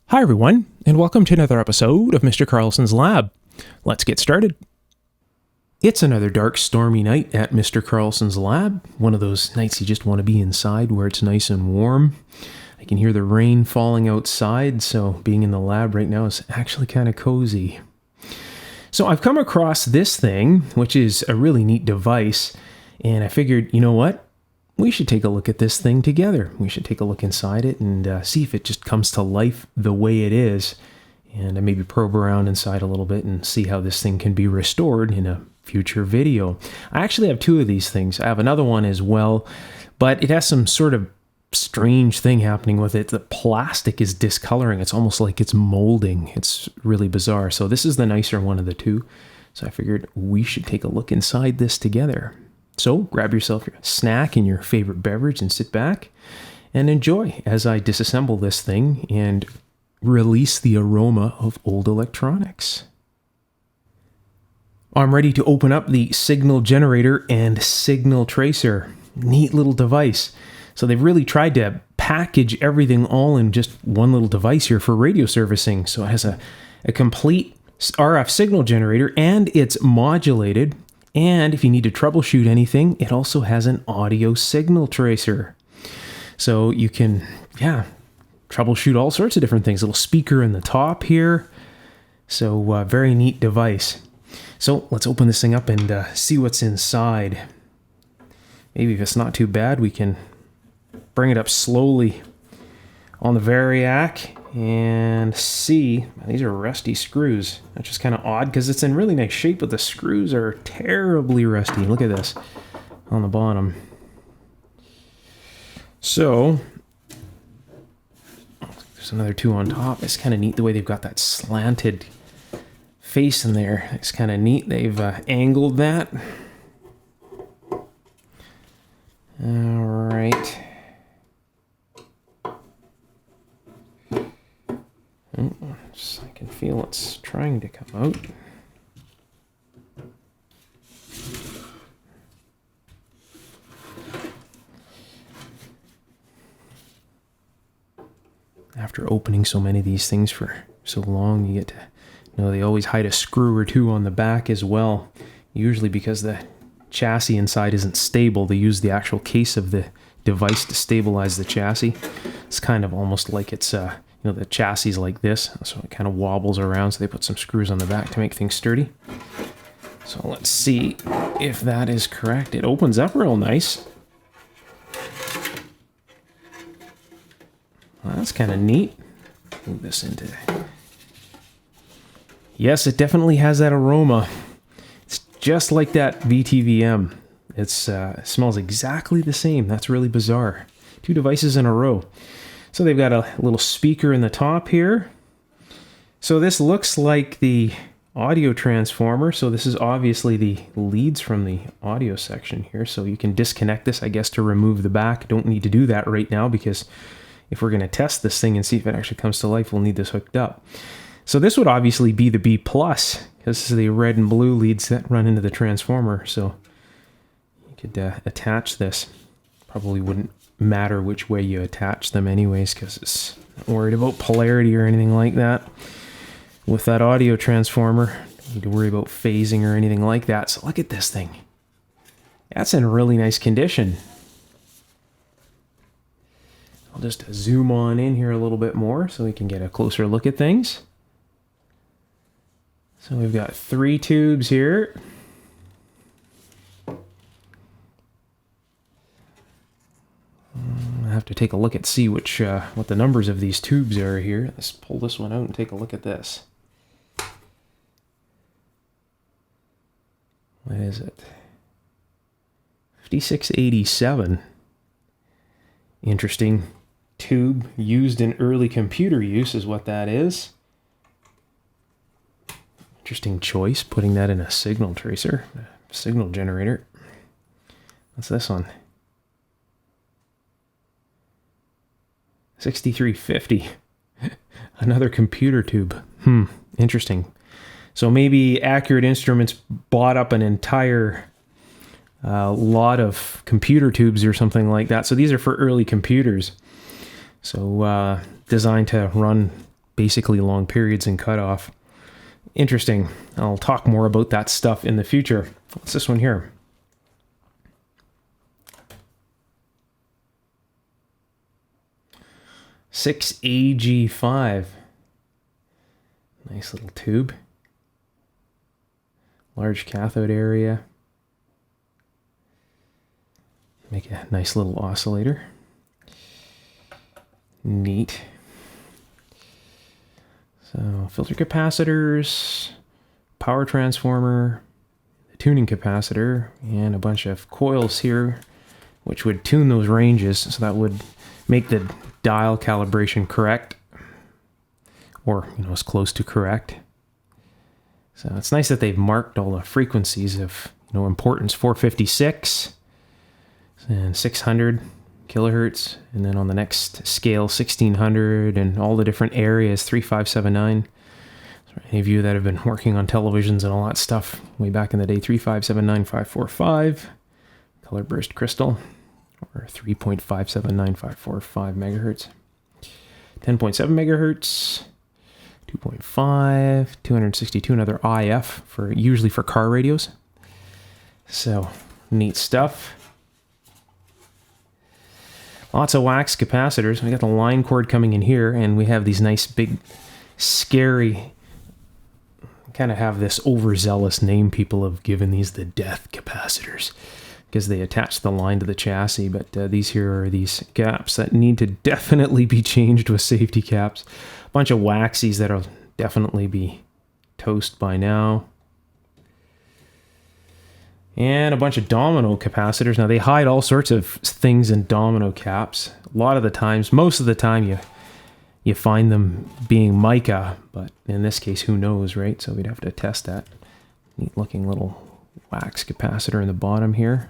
Hi everyone, and welcome to another episode of Mr. Carlson's Lab. Let's get started. It's another dark, stormy night at Mr. Carlson's Lab. One of those nights you just want to be inside where it's nice and warm. I can hear the rain falling outside, so being in the lab right now is actually kind of cozy. So I've come across this thing, which is a really neat device, and I figured, you know what? We should take a look at this thing together. We should take a look inside it and see if it just comes to life the way it is, and maybe probe around inside a little bit and see how this thing can be restored in a future video. I actually have two of these things. I have another one as well, but it has some sort of strange thing happening with it. The plastic is discoloring. It's almost like it's molding. It's really bizarre. So this is the nicer one of the two. So I figured we should take a look inside this together. So grab yourself your snack and your favorite beverage and sit back and enjoy as I disassemble this thing and release the aroma of old electronics. I'm ready to open up the signal generator and signal tracer. Neat little device. So they've really tried to package everything all in just one little device here for radio servicing. So it has a complete RF signal generator and it's modulated. And if you need to troubleshoot anything, it also has an audio signal tracer. So you can, troubleshoot all sorts of different things. A little speaker in the top here. So very neat device. So let's open this thing up and see what's inside. Maybe if it's not too bad, we can bring it up slowly on the variac and see. These are rusty screws. That's just kind of odd because it's in really nice shape, but the screws are terribly rusty. Look at this on the bottom. So there's another two on top. It's kind of neat the way they've got that slanted face in there. It's kind of neat. They've angled that. All right. I can feel it's trying to come out. After opening so many of these things for so long, you get to know they always hide a screw or two on the back as well. Usually because the chassis inside isn't stable, they use the actual case of the device to stabilize the chassis. It's kind of almost like it's the chassis is like this, so it kind of wobbles around, so they put some screws on the back to make things sturdy. So let's see if that is correct. It opens up real nice. Well, that's kind of neat. Move this into... Yes, it definitely has that aroma. It's just like that VTVM. It smells exactly the same. That's really bizarre. Two devices in a row. So they've got a little speaker in the top here. So this looks like the audio transformer. So this is obviously the leads from the audio section here. So you can disconnect this, I guess, to remove the back. Don't need to do that right now because if we're going to test this thing and see if it actually comes to life, we'll need this hooked up. So this would obviously be the B+, because this is the red and blue leads that run into the transformer. So you could attach this. Probably wouldn't matter which way you attach them anyways, because it's not worried about polarity or anything like that. With that audio transformer, don't need to worry about phasing or anything like that. So look at this thing. That's in really nice condition. I'll just zoom on in here a little bit more so we can get a closer look at things. So we've got 3 tubes here. I have to take a look at see what the numbers of these tubes are here. Let's pull this one out and take a look at this. What is it? 5687. Interesting tube used in early computer use is what that is. Interesting choice, putting that in a signal tracer, a signal generator. What's this one? 6350. Another computer tube. Interesting. So maybe Accurate Instruments bought up an entire lot of computer tubes or something like that. So these are for early computers. So designed to run basically long periods in cutoff. Interesting. I'll talk more about that stuff in the future. What's this one here? (6AG5). Nice little tube. Large cathode area. Make a nice little oscillator. Neat. So filter capacitors, power transformer, the tuning capacitor, and a bunch of coils here, which would tune those ranges. So that would make the dial calibration correct, or as close to correct. So it's nice that they've marked all the frequencies of importance: 456 and 600 kilohertz, and then on the next scale 1600, and all the different areas 3579. So any of you that have been working on televisions and all that stuff way back in the day, 3579545 color burst crystal, or 3.579545 megahertz, 10.7 megahertz, 2.5, 262, another IF usually for car radios. So neat stuff. Lots of wax capacitors. We got the line cord coming in here, and we have these nice big scary, kind of have this overzealous name people have given these, the death capacitors, because they attach the line to the chassis. But these here are these caps that need to definitely be changed with safety caps. A bunch of waxies that'll definitely be toast by now. And a bunch of domino capacitors. Now they hide all sorts of things in domino caps. A lot of the times, most of the time you find them being mica, but in this case, who knows, right? So we'd have to test that. Neat looking little wax capacitor in the bottom here.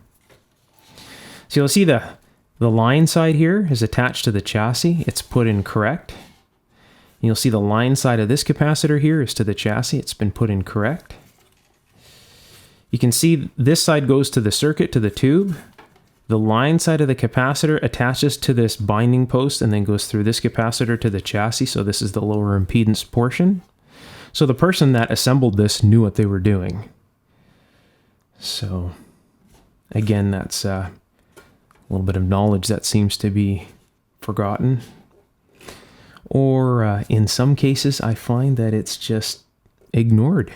So you'll see the line side here is attached to the chassis. It's put in correct. And you'll see the line side of this capacitor here is to the chassis. It's been put in correct. You can see this side goes to the circuit, to the tube. The line side of the capacitor attaches to this binding post and then goes through this capacitor to the chassis. So this is the lower impedance portion. So the person that assembled this knew what they were doing. So again, that's a little bit of knowledge that seems to be forgotten. Or in some cases, I find that it's just ignored.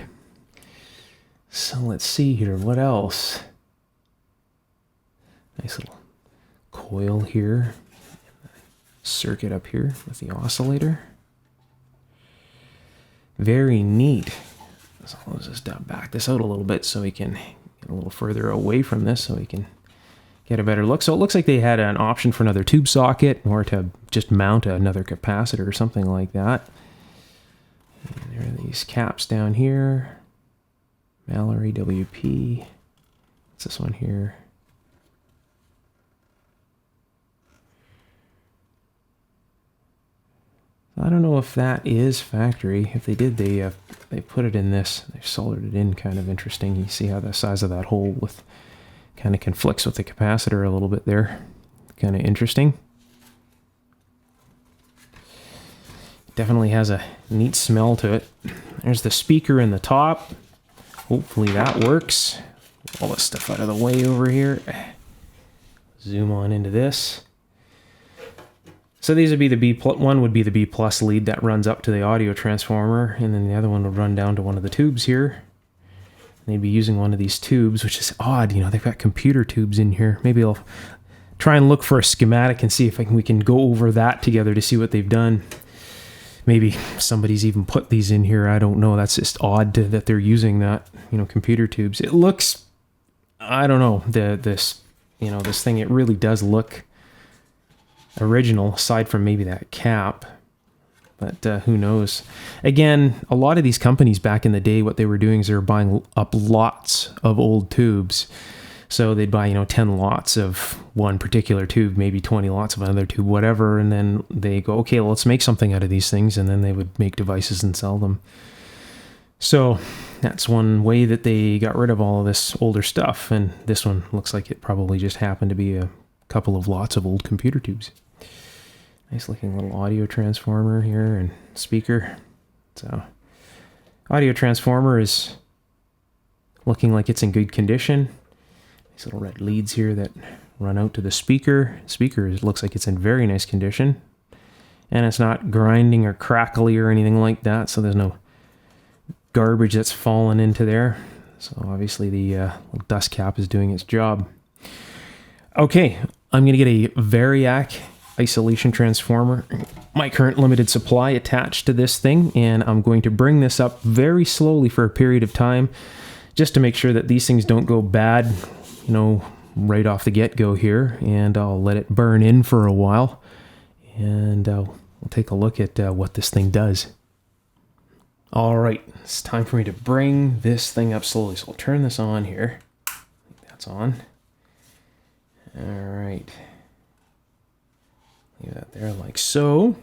So let's see here, what else? Nice little coil here. Circuit up here with the oscillator. Very neat. So let's just back this out a little bit so we can get a little further away from this so we can get a better look. So it looks like they had an option for another tube socket or to just mount another capacitor or something like that. And there are these caps down here. Mallory WP. What's this one here? I don't know if that is factory. If they did, they put it in this. They soldered it in, kind of interesting. You see how the size of that hole kind of conflicts with the capacitor a little bit there. Kind of interesting. Definitely has a neat smell to it. There's the speaker in the top. Hopefully that works. All this stuff out of the way over here. Zoom on into this. So these would be the one would be the B+ lead that runs up to the audio transformer, and then the other one would run down to one of the tubes here. And they'd be using one of these tubes, which is odd. They've got computer tubes in here. Maybe I'll try and look for a schematic and see if we can go over that together to see what they've done. Maybe somebody's even put these in here. I don't know. That's just odd that they're using that, computer tubes. It looks, I don't know, this thing, it really does look original, aside from maybe that cap. But who knows? Again, a lot of these companies back in the day, what they were doing is they were buying up lots of old tubes. So they'd buy, 10 lots of one particular tube, maybe 20 lots of another tube, whatever. And then they go, okay, well, let's make something out of these things. And then they would make devices and sell them. So that's one way that they got rid of all of this older stuff. And this one looks like it probably just happened to be a couple of lots of old computer tubes. Nice looking little audio transformer here and speaker. So, audio transformer is looking like it's in good condition. These little red leads here that run out to the speaker. Speaker looks like it's in very nice condition. And it's not grinding or crackly or anything like that, so there's no garbage that's fallen into there. So obviously the little dust cap is doing its job. Okay, I'm going to get a Variac isolation transformer, my current limited supply attached to this thing, and I'm going to bring this up very slowly for a period of time just to make sure that these things don't go bad, you know, right off the get-go here, and I'll let it burn in for a while, and we'll take a look at what this thing does. All right, it's time for me to bring this thing up slowly, so I'll turn this on here. That's on. All right. Leave that there like so.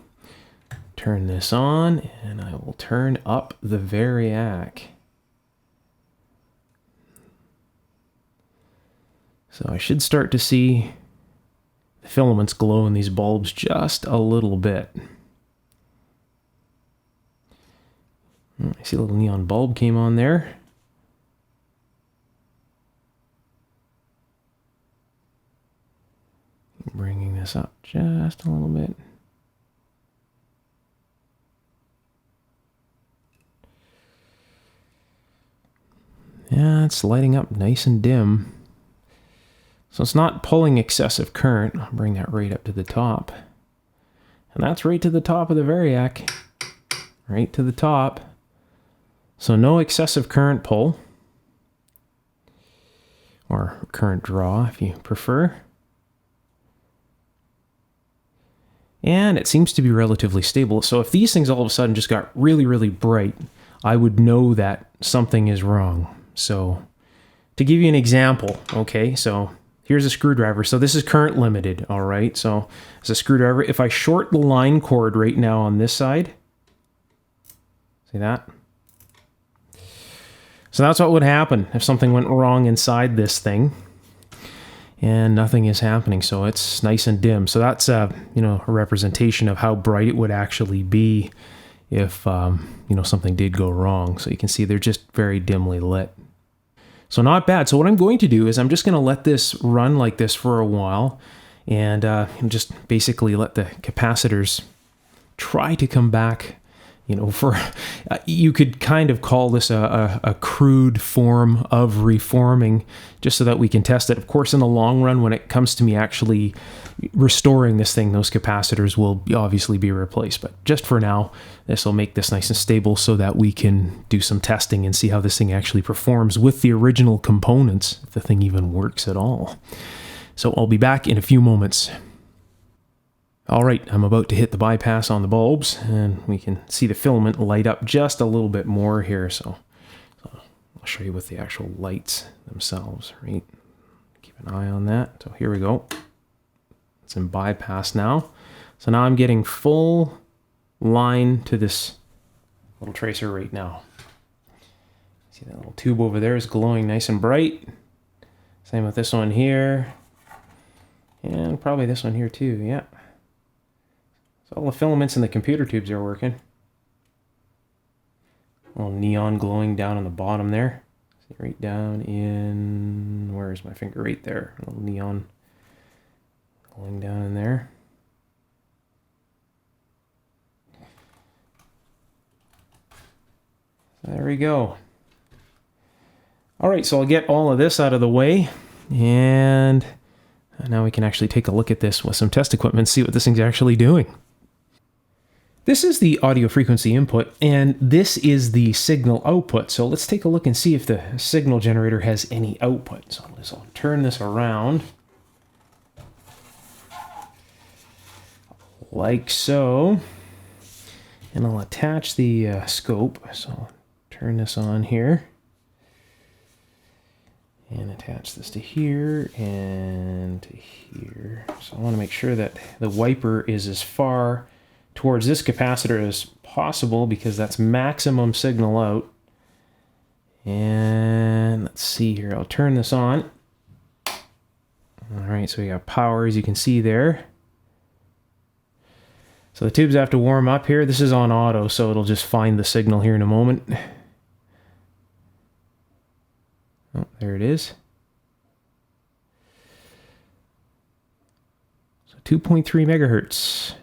Turn this on, and I will turn up the Variac. So I should start to see the filaments glow in these bulbs just a little bit. I see a little neon bulb came on there. Bringing this up just a little bit. Yeah, it's lighting up nice and dim. So it's not pulling excessive current. I'll bring that right up to the top. And that's right to the top of the Variac. Right to the top. So no excessive current pull. Or current draw, if you prefer. And it seems to be relatively stable. So if these things all of a sudden just got really, really bright, I would know that something is wrong. So to give you an example, okay, so here's a screwdriver. So this is current limited, all right? So as a screwdriver, if I short the line cord right now on this side, see that? So that's what would happen if something went wrong inside this thing. And nothing is happening, so it's nice and dim. So that's a representation of how bright it would actually be if something did go wrong. So you can see they're just very dimly lit. So not bad. So what I'm going to do is I'm just going to let this run like this for a while, and just basically let the capacitors try to come back. You could kind of call this a crude form of reforming, just so that we can test it. Of course, in the long run, when it comes to me actually restoring this thing, those capacitors will obviously be replaced. But just for now, this will make this nice and stable so that we can do some testing and see how this thing actually performs with the original components, if the thing even works at all. So I'll be back in a few moments. All right, I'm about to hit the bypass on the bulbs, and we can see the filament light up just a little bit more here. So I'll show you with the actual lights themselves, right? Keep an eye on that. So here we go. It's in bypass now. So now I'm getting full line to this little tracer right now. See that little tube over there is glowing nice and bright. Same with this one here. And probably this one here too, yeah. So all the filaments in the computer tubes are working. A little neon glowing down on the bottom there. See right down in, where's my finger? Right there. A little neon glowing down in there. So there we go. All right, so I'll get all of this out of the way, and now we can actually take a look at this with some test equipment, see what this thing's actually doing. This is the audio frequency input, and this is the signal output. So let's take a look and see if the signal generator has any output. So I'll turn this around like so, and I'll attach the scope. So I'll turn this on here and attach this to here and to here. So I want to make sure that the wiper is as far towards this capacitor as possible, because that's maximum signal out. And let's see here, I'll turn this on. All right, so we got power, as you can see there. So the tubes have to warm up here. This is on auto, so it'll just find the signal here in a moment. Oh, there it is. So 2.3 megahertz.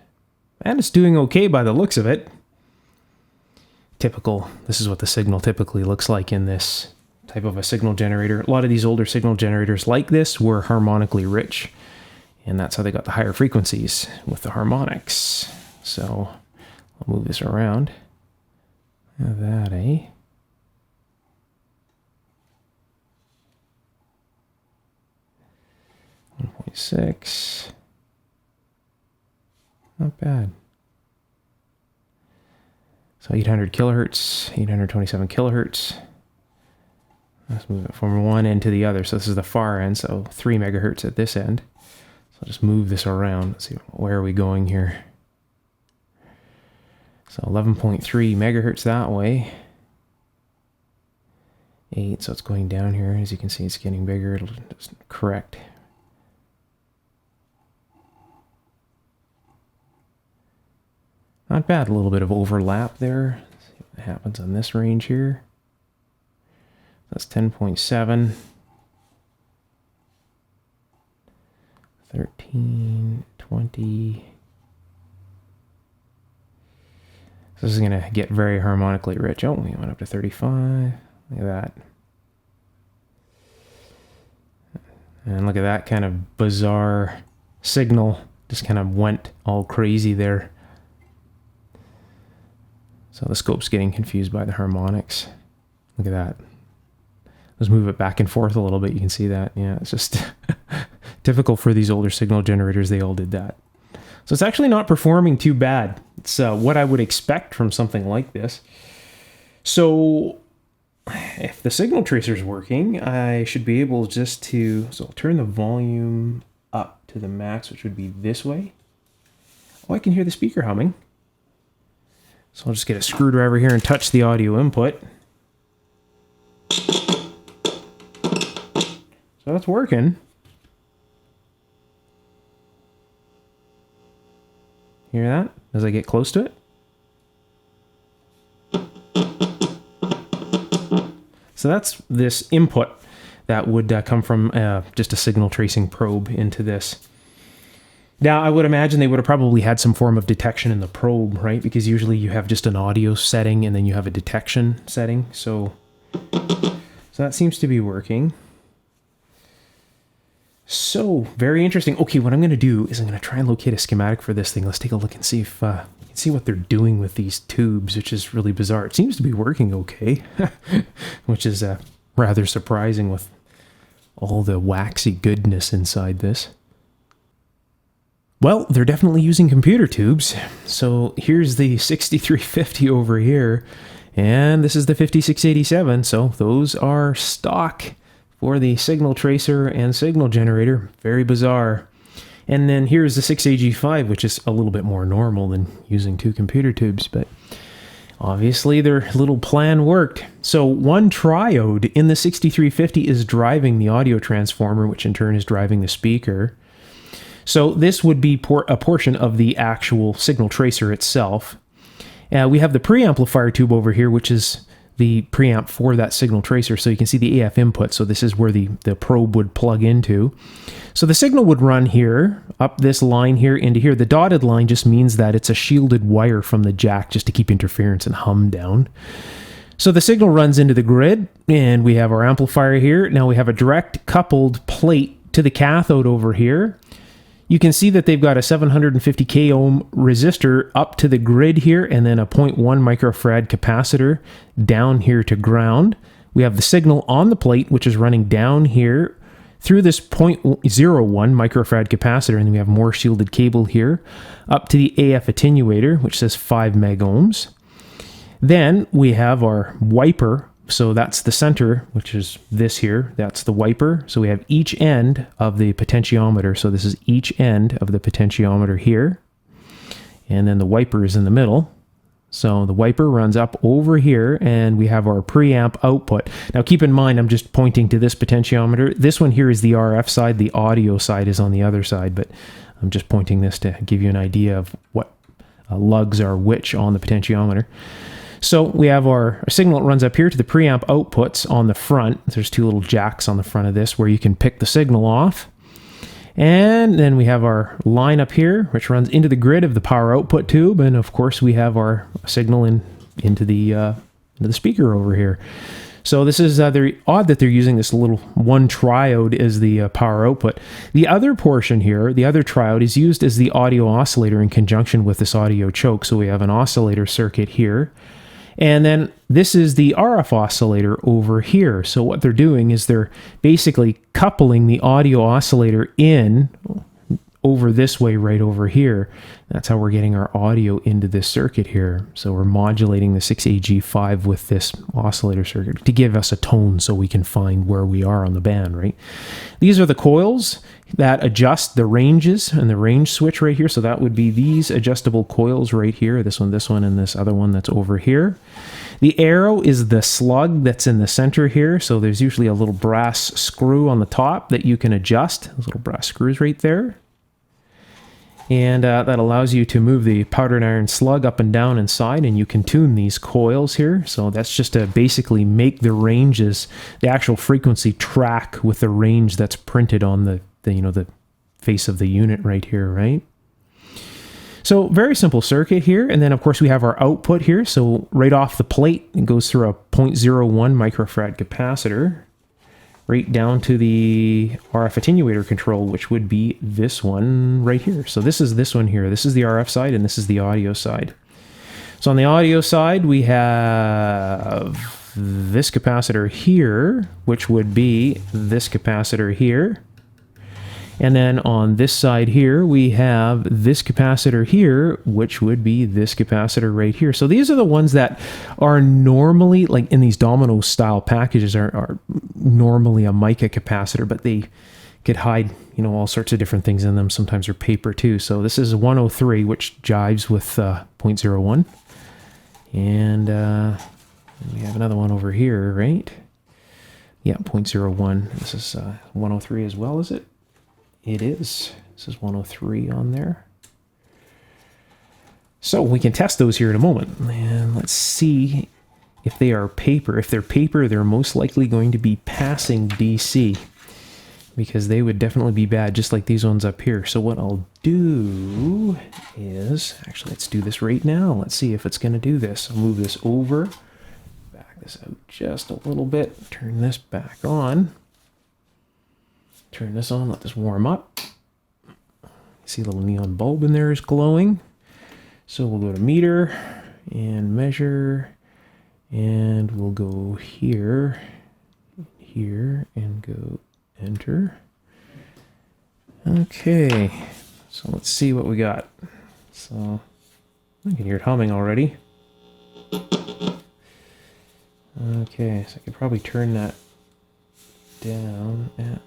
And it's doing okay by the looks of it. Typical. This is what the signal typically looks like in this type of a signal generator. A lot of these older signal generators like this were harmonically rich. And that's how they got the higher frequencies with the harmonics. So I'll move this around. Now that, eh? .6. Not bad. So 800 kilohertz, 827 kilohertz. Let's move it from one end to the other. So this is the far end, so 3 megahertz at this end. So I'll just move this around. Let's see, where are we going here? So 11.3 megahertz that way. 8, so it's going down here. As you can see, it's getting bigger. It'll just correct. Not bad, a little bit of overlap there. Let's see what happens on this range here. That's 10.7. 13, 20. So this is going to get very harmonically rich. Oh, we went up to 35. Look at that. And look at that kind of bizarre signal. Just kind of went all crazy there. So the scope's getting confused by the harmonics. Look at that. Let's move it back and forth a little bit. You can see that. Yeah, it's just typical for these older signal generators. They all did that. So it's actually not performing too bad. It's what I would expect from something like this. So if the signal tracer is working, I should be able just to... So I'll turn the volume up to the max, which would be this way. Oh, I can hear the speaker humming. So I'll just get a screwdriver here and touch the audio input. So that's working. Hear that as I get close to it? So that's this input that would come from just a signal tracing probe into this. Now, I would imagine they would have probably had some form of detection in the probe, right? Because usually you have just an audio setting and then you have a detection setting. So that seems to be working. So, very interesting. Okay, what I'm going to do is I'm going to try and locate a schematic for this thing. Let's take a look and see if you can see what they're doing with these tubes, which is really bizarre. It seems to be working okay, which is rather surprising with all the waxy goodness inside this. Well, they're definitely using computer tubes. So here's the 6350 over here, and this is the 5687. So those are stock for the signal tracer and signal generator. Very bizarre. And then here's the 6AG5, which is a little bit more normal than using two computer tubes, but obviously their little plan worked. So one triode in the 6350 is driving the audio transformer, which in turn is driving the speaker. So this would be a portion of the actual signal tracer itself. We have the preamplifier tube over here, which is the preamp for that signal tracer. So you can see the AF input. So this is where the probe would plug into. So the signal would run here, up this line here, into here. The dotted line just means that it's a shielded wire from the jack just to keep interference and hum down. So the signal runs into the grid, and we have our amplifier here. Now we have a direct coupled plate to the cathode over here. You can see that they've got a 750 k ohm resistor up to the grid here, and then a 0.1 microfarad capacitor down here to ground. We have the signal on the plate, which is running down here through this 0.01 microfarad capacitor, and then we have more shielded cable here up to the AF attenuator, which says 5 meg ohms. Then we have our wiper. So that's the center, which is this here. That's the wiper. So we have each end of the potentiometer. So this is each end of the potentiometer here. And then the wiper is in the middle. So the wiper runs up over here, and we have our preamp output. Now keep in mind, I'm just pointing to this potentiometer. This one here is the RF side. The audio side is on the other side, but I'm just pointing this to give you an idea of what lugs are which on the potentiometer. So we have our signal that runs up here to the preamp outputs on the front. There's two little jacks on the front of this where you can pick the signal off. And then we have our line up here, which runs into the grid of the power output tube. And of course, we have our signal into the speaker over here. So this is they're odd that they're using this little one triode as the power output. The other portion here, the other triode, is used as the audio oscillator in conjunction with this audio choke. So we have an oscillator circuit here. And then this is the RF oscillator over here. So what they're doing is they're basically coupling the audio oscillator in over this way right over here. That's how we're getting our audio into this circuit here. So we're modulating the 6AG5 with this oscillator circuit to give us a tone so we can find where we are on the band, right? These are the coils that adjust the ranges and the range switch right here. So that would be these adjustable coils right here, this one, and this other one that's over here. The arrow is the slug that's in the center here. So there's usually a little brass screw on the top that you can adjust. Those little brass screws right there. And that allows you to move the powdered iron slug up and down inside, and you can tune these coils here. So that's just to basically make the ranges, the actual frequency track with the range that's printed on the face of the unit right here, right? So very simple circuit here. And then of course we have our output here. So right off the plate, it goes through a 0.01 microfarad capacitor right down to the RF attenuator control, which would be this one right here. So this is this one here. This is the RF side, and this is the audio side. So on the audio side, we have this capacitor here, which would be this capacitor here. And then on this side here, we have this capacitor here, which would be this capacitor right here. So these are the ones that are normally, like in these domino style packages, are normally a mica capacitor, but they could hide, all sorts of different things in them. Sometimes they're paper too. So this is 103, which jives with 0.01. And we have another one over here, right? Yeah, 0.01. This is 103 as well, is it? It is. This is 103 on there. So we can test those here in a moment. And let's see if they are paper. If they're paper, they're most likely going to be passing DC, because they would definitely be bad, just like these ones up here. So what I'll do is, actually, let's do this right now. Let's see if it's going to do this. I'll move this over, back this out just a little bit, turn this back on. Turn this on, let this warm up. See a little neon bulb in there is glowing. So we'll go to meter and measure, and we'll go here, and go enter. Okay, so let's see what we got. So I can hear it humming already. Okay, so I could probably turn that down at...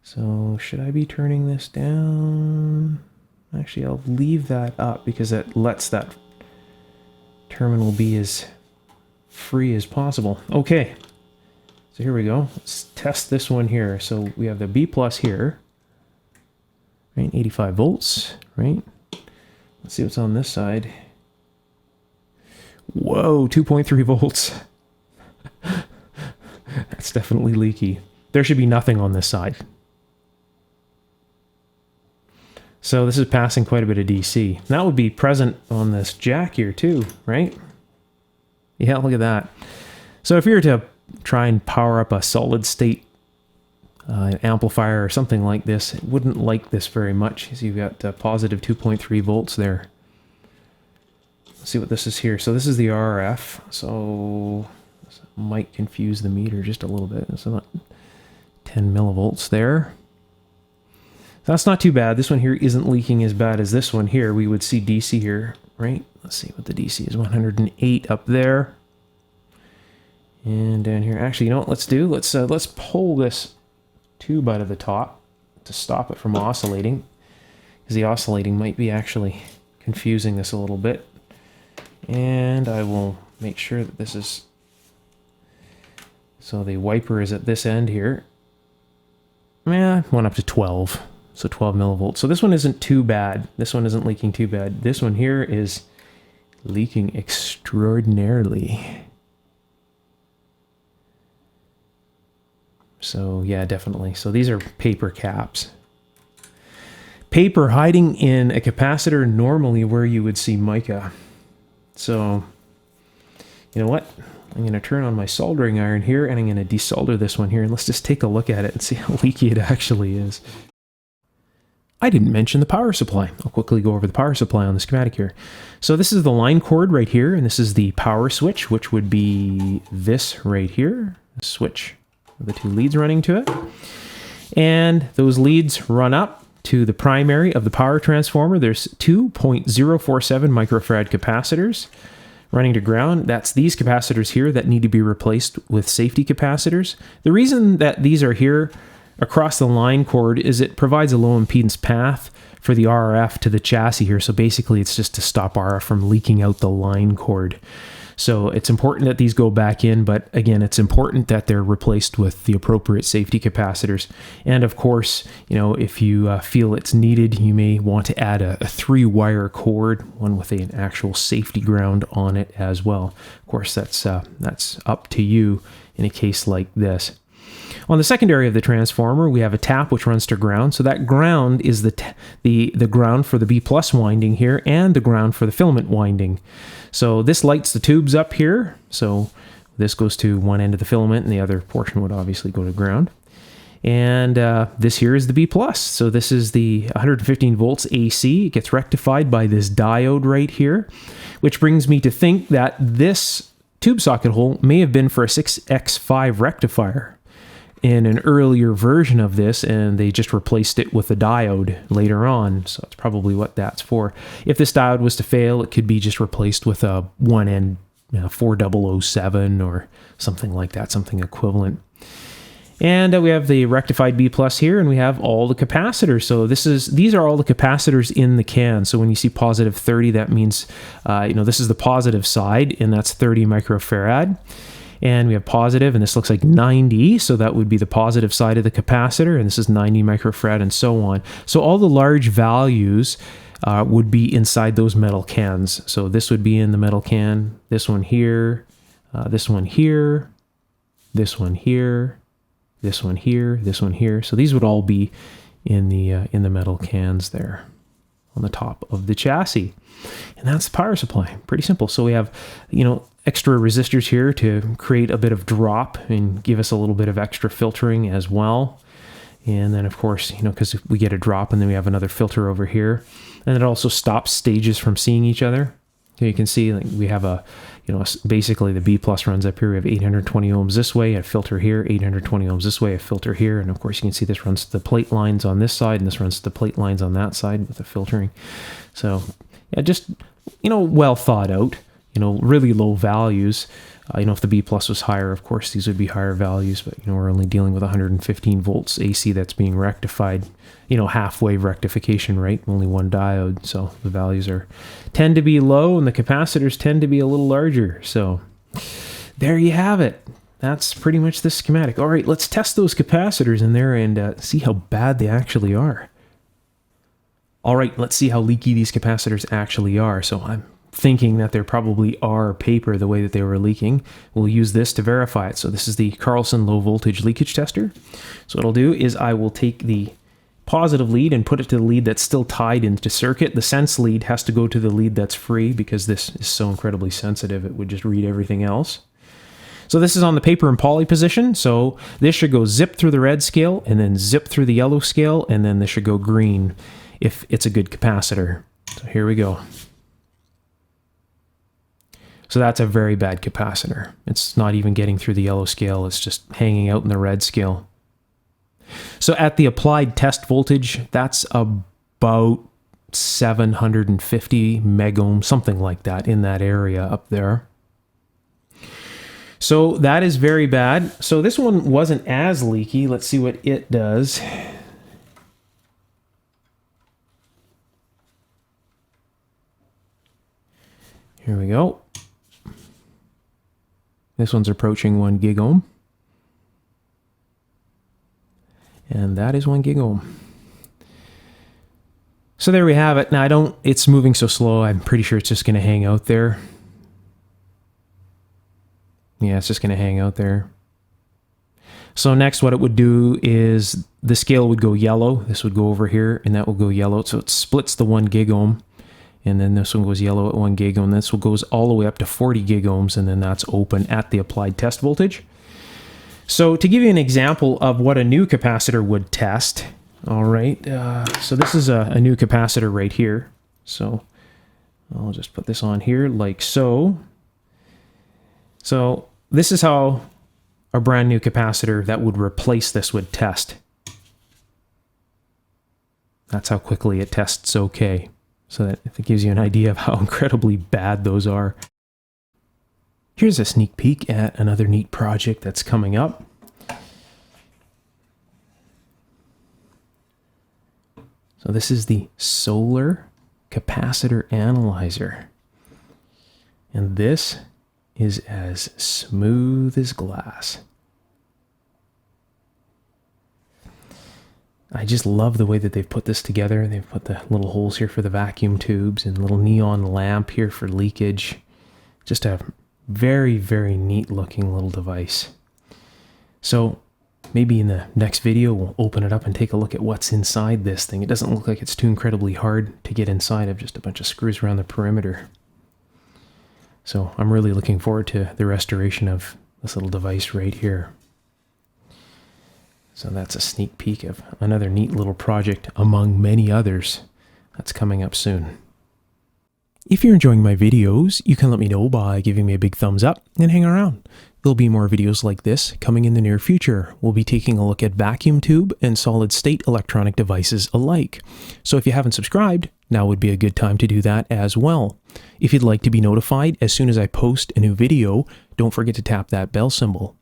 So should I be turning this down? Actually, I'll leave that up because that lets that terminal be as free as possible. Okay, so here we go. Let's test this one here. So we have the B plus here, right? 85 volts, right? Let's see what's on this side. Whoa, 2.3 volts. That's definitely leaky. There should be nothing on this side. So this is passing quite a bit of DC. That would be present on this jack here too, right? Yeah, look at that. So if you were to try and power up a solid state amplifier or something like this, it wouldn't like this very much. So you've got positive 2.3 volts there. Let's see what this is here. So this is the RF. So this might confuse the meter just a little bit. So not 10 millivolts there. That's not too bad. This one here isn't leaking as bad as this one here. We would see DC here, right? Let's see what the DC is. 108 up there. And down here. Actually, you know what let's do? Let's pull this tube out of the top to stop it from oscillating, because the oscillating might be actually confusing this a little bit. And I will make sure that this is... So the wiper is at this end here. Yeah, went up to 12. So 12 millivolts. So this one isn't too bad. This one isn't leaking too bad. This one here is leaking extraordinarily. So yeah, definitely. So these are paper caps. Paper hiding in a capacitor normally where you would see mica. So, you know what? I'm going to turn on my soldering iron here and I'm going to desolder this one here, and let's just take a look at it and see how leaky it actually is. I didn't mention the power supply. I'll quickly go over the power supply on the schematic here. So this is the line cord right here, and this is the power switch, which would be this right here. Switch, the two leads running to it. And those leads run up to the primary of the power transformer. There's 2.047 microfarad capacitors running to ground. That's these capacitors here that need to be replaced with safety capacitors. The reason that these are here across the line cord is it provides a low impedance path for the RF to the chassis here. So basically it's just to stop RF from leaking out the line cord. So it's important that these go back in, but again, it's important that they're replaced with the appropriate safety capacitors. And of course, you know, if you feel it's needed, you may want to add a 3-wire cord, one with an actual safety ground on it as well. Of course, that's up to you in a case like this. On the secondary of the transformer, we have a tap which runs to ground. So that ground is the ground for the B+ winding here and the ground for the filament winding. So this lights the tubes up here. So this goes to one end of the filament and the other portion would obviously go to ground. And this here is the B+. So this is the 115 volts AC. It gets rectified by this diode right here, which brings me to think that this tube socket hole may have been for a 6X5 rectifier in an earlier version of this, and they just replaced it with a diode later on. So that's probably what that's for. If this diode was to fail, it could be just replaced with a 1N 4007 or something like that, something equivalent. And we have the rectified B+ here, and we have all the capacitors. So these are all the capacitors in the can. So when you see positive 30, that means this is the positive side, and that's 30 microfarad. And we have positive, and this looks like 90, so that would be the positive side of the capacitor, and this is 90 microfarad, and so on. So all the large values would be inside those metal cans. So this would be in the metal can, this one here, this one here, this one here, this one here, this one here. So these would all be in the metal cans there on the top of the chassis. And that's the power supply. Pretty simple. So we have, extra resistors here to create a bit of drop and give us a little bit of extra filtering as well. And then of course, because we get a drop and then we have another filter over here. And it also stops stages from seeing each other. So you can see we have basically the B+ runs up here. We have 820 ohms this way, a filter here, 820 ohms this way, a filter here. And of course you can see this runs to the plate lines on this side and this runs to the plate lines on that side with the filtering. So yeah, just, well thought out. Really low values. If the B+ was higher, of course, these would be higher values, but, we're only dealing with 115 volts AC that's being rectified, half-wave rectification, right? Only one diode, so the values tend to be low, and the capacitors tend to be a little larger. So there you have it. That's pretty much the schematic. All right, let's test those capacitors in there and see how bad they actually are. All right, let's see how leaky these capacitors actually are. So I'm thinking that there probably are paper the way that they were leaking. We'll use this to verify it. So this is the Carlson low voltage leakage tester. So what I'll do is I will take the positive lead and put it to the lead that's still tied into circuit. The sense lead has to go to the lead that's free because this is so incredibly sensitive it would just read everything else. So this is on the paper and poly position. So this should go zip through the red scale and then zip through the yellow scale, and then this should go green if it's a good capacitor. So here we go. So that's a very bad capacitor. It's not even getting through the yellow scale. It's just hanging out in the red scale. So at the applied test voltage, that's about 750 megohm, something like that, in that area up there. So that is very bad. So this one wasn't as leaky. Let's see what it does. Here we go. This one's approaching 1 gigohm. And that is 1 gigohm. So there we have it. Now it's moving so slow, I'm pretty sure it's just going to hang out there. Yeah, it's just going to hang out there. So next what it would do is the scale would go yellow. This would go over here and that will go yellow. So it splits the 1 gig ohm. And then this one goes yellow at 1 gig ohm. This one goes all the way up to 40 gig ohms, and then that's open at the applied test voltage. So to give you an example of what a new capacitor would test, all right, so this is a new capacitor right here. So I'll just put this on here like so. So this is how a brand new capacitor that would replace this would test. That's how quickly it tests okay. So that gives you an idea of how incredibly bad those are. Here's a sneak peek at another neat project that's coming up. So this is the solar capacitor analyzer. And this is as smooth as glass. I just love the way that they've put this together. They've put the little holes here for the vacuum tubes and a little neon lamp here for leakage. Just a very, very neat looking little device. So maybe in the next video, we'll open it up and take a look at what's inside this thing. It doesn't look like it's too incredibly hard to get inside of, just a bunch of screws around the perimeter. So I'm really looking forward to the restoration of this little device right here. So that's a sneak peek of another neat little project among many others that's coming up soon. If you're enjoying my videos, you can let me know by giving me a big thumbs up and hang around. There'll be more videos like this coming in the near future. We'll be taking a look at vacuum tube and solid state electronic devices alike. So if you haven't subscribed, now would be a good time to do that as well. If you'd like to be notified as soon as I post a new video, don't forget to tap that bell symbol.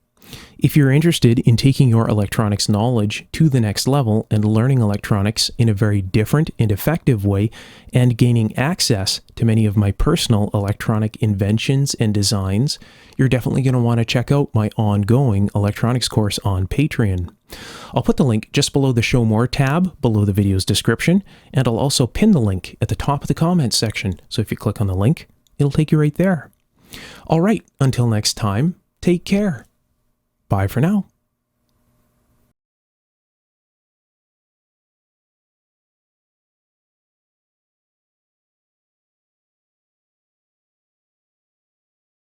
If you're interested in taking your electronics knowledge to the next level and learning electronics in a very different and effective way and gaining access to many of my personal electronic inventions and designs, you're definitely going to want to check out my ongoing electronics course on Patreon. I'll put the link just below the Show More tab below the video's description, and I'll also pin the link at the top of the comments section. So if you click on the link, it'll take you right there. All right, until next time, take care. Bye for now.